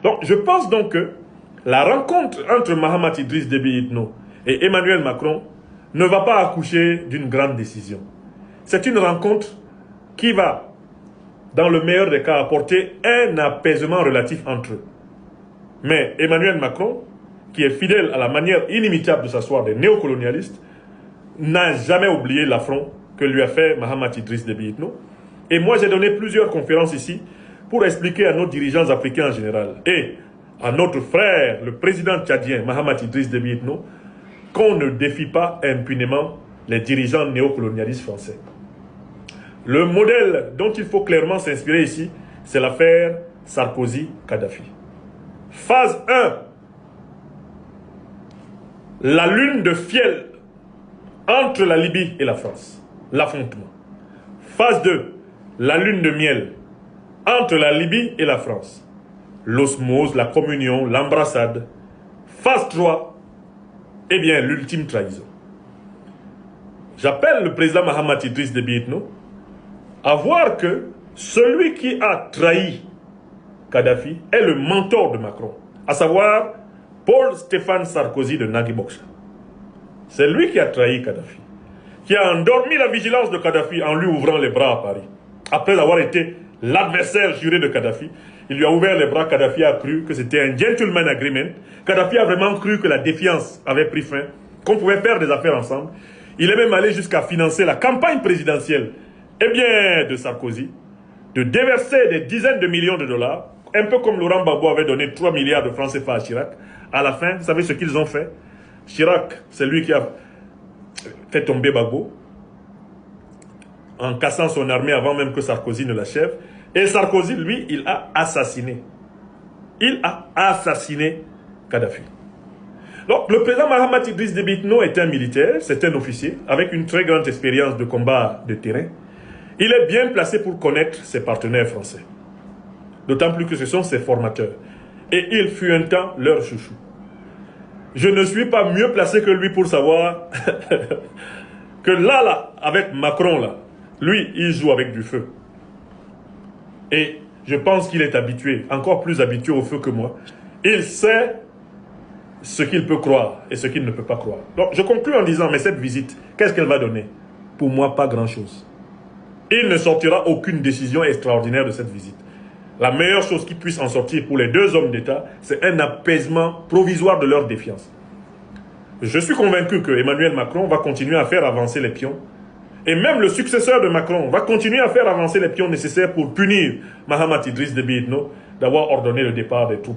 Donc, je pense donc que la rencontre entre Mahamat Idriss Déby Itno et Emmanuel Macron ne va pas accoucher d'une grande décision. C'est une rencontre qui va, dans le meilleur des cas, apporter un apaisement relatif entre eux. Mais Emmanuel Macron, qui est fidèle à la manière inimitable de s'asseoir des néocolonialistes, n'a jamais oublié l'affront que lui a fait Mahamat Idriss Déby Itno. Et moi, j'ai donné plusieurs conférences ici pour expliquer à nos dirigeants africains en général et à notre frère, le président tchadien Mahamat Idriss Déby Itno, qu'on ne défie pas impunément les dirigeants néocolonialistes français. Le modèle dont il faut clairement s'inspirer ici, c'est l'affaire Sarkozy-Kadhafi. Phase 1. La lune de fiel entre la Libye et la France. L'affrontement. Phase 2. La lune de miel entre la Libye et la France. L'osmose, la communion, l'embrassade. Phase 3. Eh bien, l'ultime trahison. J'appelle le président Mahamat Idriss Déby Itno à voir que celui qui a trahi Kadhafi est le mentor de Macron, à savoir Paul-Stéphane Sarkozy de Nagui Boksha. C'est lui qui a trahi Kadhafi, qui a endormi la vigilance de Kadhafi en lui ouvrant les bras à Paris. Après avoir été l'adversaire juré de Kadhafi, il lui a ouvert les bras. Kadhafi a cru que c'était un gentleman agreement. Kadhafi a vraiment cru que la défiance avait pris fin, qu'on pouvait faire des affaires ensemble. Il est même allé jusqu'à financer la campagne présidentielle de Sarkozy, de déverser des dizaines de millions de dollars, un peu comme Laurent Gbagbo avait donné 3 milliards de francs CFA à Chirac. À la fin, vous savez ce qu'ils ont fait? Chirac, c'est lui qui a fait tomber Gbagbo, en cassant son armée avant même que Sarkozy ne l'achève. Et Sarkozy, lui, il a assassiné. Il a assassiné Kadhafi. Donc, le président Mahamat Idriss Déby Itno est un militaire, c'est un officier, avec une très grande expérience de combat de terrain. Il est bien placé pour connaître ses partenaires français. D'autant plus que ce sont ses formateurs. Et il fut un temps leur chouchou. Je ne suis pas mieux placé que lui pour savoir que là, avec Macron, là, lui, il joue avec du feu. Et je pense qu'il est habitué, encore plus habitué au feu que moi. Il sait ce qu'il peut croire et ce qu'il ne peut pas croire. Donc, je conclue en disant, mais cette visite, qu'est-ce qu'elle va donner? Pour moi, pas grand-chose. Il ne sortira aucune décision extraordinaire de cette visite. La meilleure chose qui puisse en sortir pour les deux hommes d'État, c'est un apaisement provisoire de leur défiance. Je suis convaincu que Emmanuel Macron va continuer à faire avancer les pions. Et même le successeur de Macron va continuer à faire avancer les pions nécessaires pour punir Mahamat Idriss Déby Itno d'avoir ordonné le départ des troupes.